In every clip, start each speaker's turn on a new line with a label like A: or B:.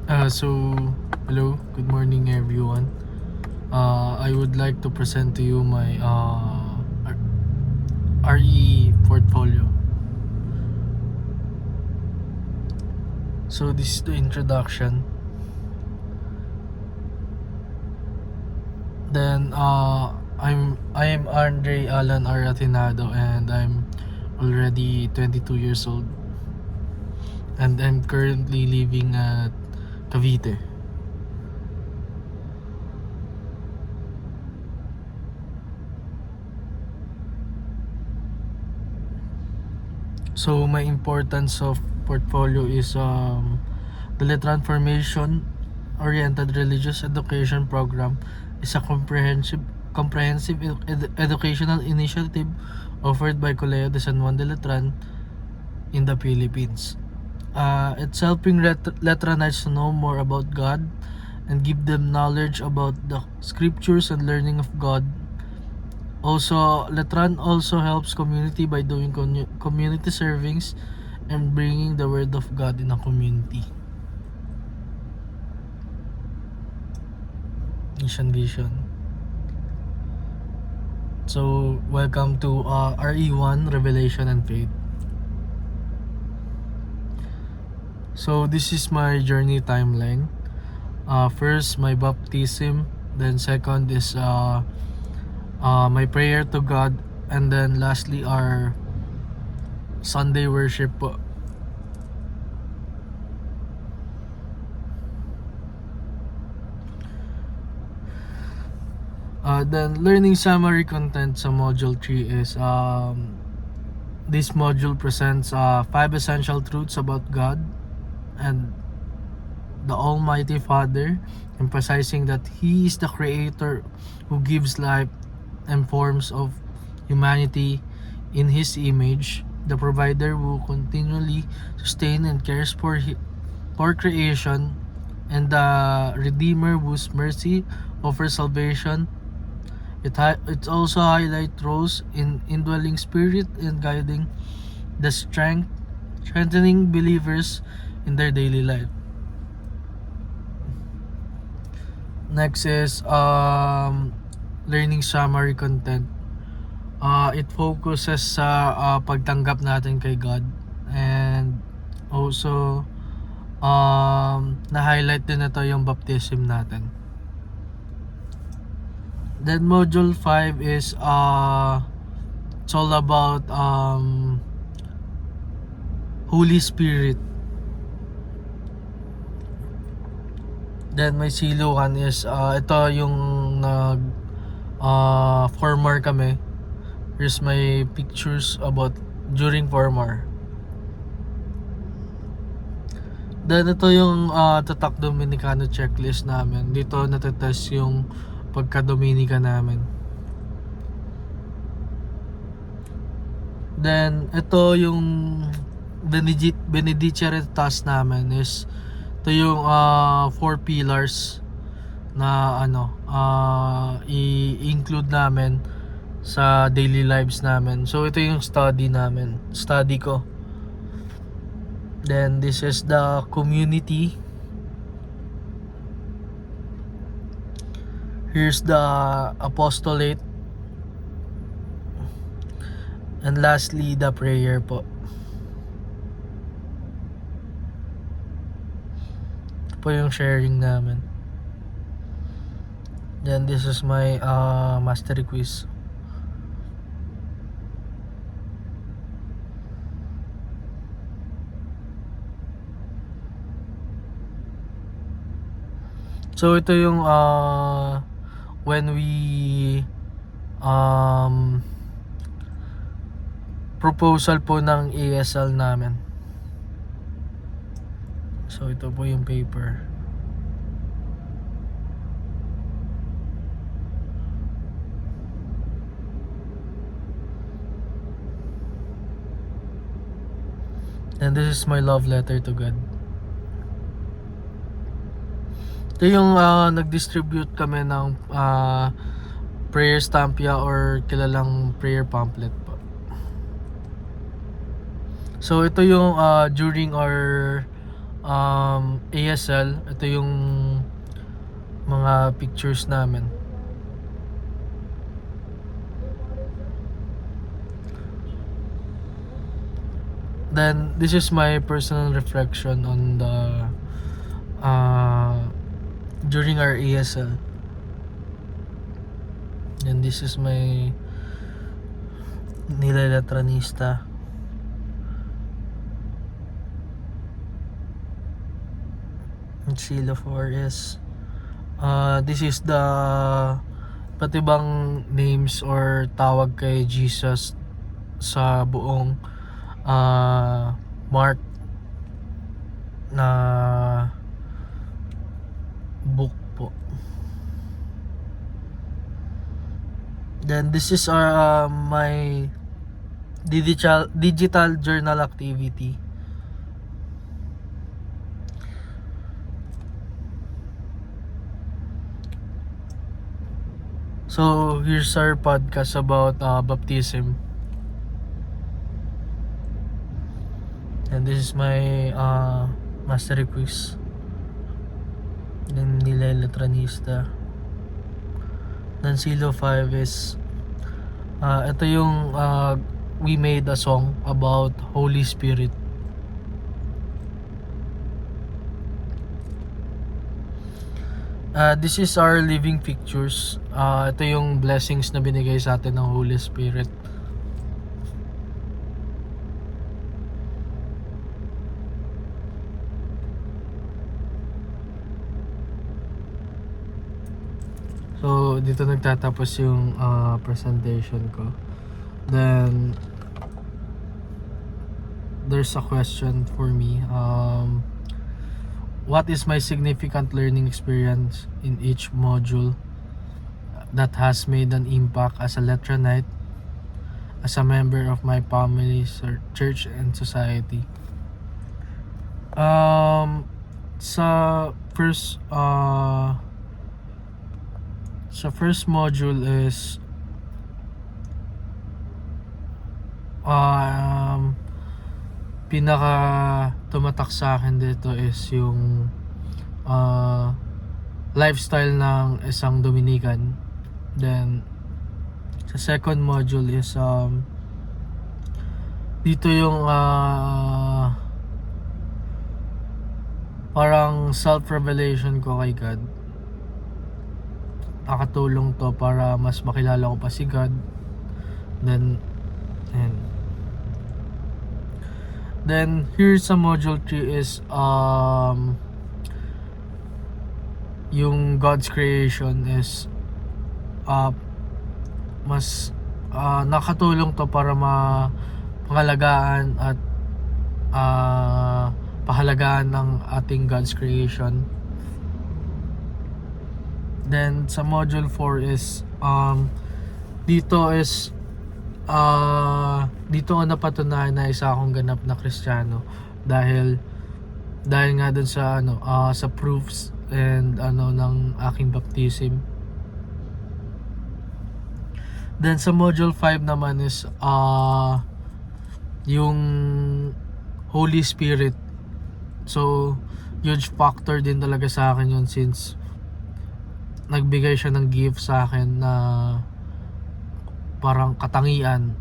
A: So, hello, good morning everyone. I would like to present to you my RE portfolio. So, this is the introduction. Then, I am Andre Alan Aratinado, and I'm already 22 years old, and I'm currently living at Cavite. So, my importance of portfolio is the Letran Formation Oriented Religious Education Program is a comprehensive educational initiative offered by Colegio de San Juan de Letran in the Philippines. It's helping Letranites to know more about God and give them knowledge about the scriptures and learning of God. Also, Letran also helps community by doing community servings and bringing the word of God in a community. Mission vision. So, welcome to RE1 Revelation and Faith. So, this is my journey timeline. First, my baptism. Then, second is my prayer to God. And then, lastly, our Sunday worship po. Then, learning summary content sa Module 3 is this module presents 5 essential truths about God and the Almighty Father, emphasizing that He is the Creator who gives life and forms of humanity in His image, the Provider who continually sustains and cares for creation, and the Redeemer whose mercy offers salvation. It also highlights roles in indwelling spirit and guiding the strengthening believers in their daily life. Next is learning summary content. It focuses sa pagtanggap natin kay God, and also na-highlight din ito yung baptism natin. Then module 5 is it's all about Holy Spirit. Then may silukan is ito yung nag formar kami. Here's my pictures about during formar. Then ito yung Tatak Dominicano checklist namin. Dito natetest yung pagka-Dominica namin. Then ito yung Benedicere task namin is ito yung 4 pillars na i-include namin sa daily lives namin. So ito yung study ko. Then this is the community. Here's the apostolate. And lastly, the prayer po. Ito po yung sharing namin. Then this is my mastery quiz. So ito yung when we proposal po ng ESL namin. So ito po yung paper. And this is my love letter to God. Ito yung nag-distribute kami ng prayer stampia or kilalang prayer pamphlet po. So ito yung during our ASL. Ito yung mga pictures namin. Then this is my personal reflection on the during our ASL. And this is my nilalatranista. And Silo 4S. This is the pati bang names or tawag kay Jesus sa buong Mark na book po. Then this is my digital journal activity. So here's our podcast about baptism. And this is my mastery quiz. Then nilalatranista. Then Silo 5 is ito yung we made a song about Holy Spirit. This is our living pictures. Ito yung blessings na binigay sa atin ng Holy Spirit. So dito nagtatapos yung presentation ko. Then there's a question for me. What is my significant learning experience in each module that has made an impact as a Letranite, as a member of my family, church, and society? Sa first module is pinaka tumatak sa akin dito is yung lifestyle ng isang Dominican. Then sa second module is dito yung parang self-revelation ko kay God. Nakatulong to para mas makilala ko pa si God. Then here's sa module 3 is yung God's creation is mas nakatulong to para pangalagaan at pahalagaan ng ating God's creation. Then sa module 4 is dito ko napatunayan na isa akong ganap na Kristiyano dahil nga dun sa sa proofs and ng aking baptism. Then sa module 5 naman is yung Holy Spirit. So huge factor din talaga sa akin yun since nagbigay siya ng gift sa akin na parang katangian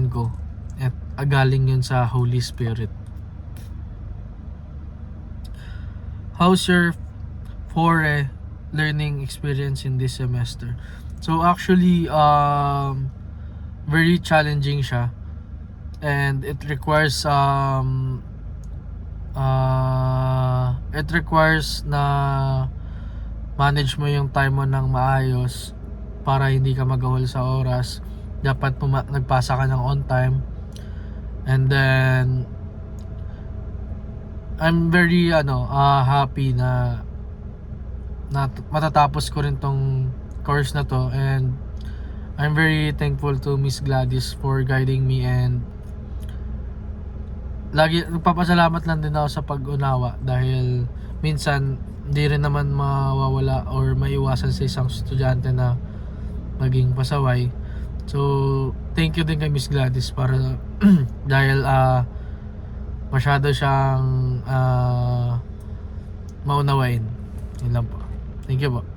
A: ko at galing yun sa Holy Spirit. How's your FORE learning experience in this semester? So actually very challenging siya and it requires na manage mo yung time mo ng maayos para hindi ka magahol sa oras. Dapat nagpasa ka ng on time. And then I'm very happy na matatapos ko rin tong course na to, and I'm very thankful to Miss Gladys for guiding me, and lagi nagpapasalamat lang din ako sa pag-unawa dahil minsan hindi rin naman mawawala or maiwasan sa isang estudyante na maging pasaway. So thank you din kay Miss Gladys para dahil masyado siyang maunawain. Yun lang po. Thank you po.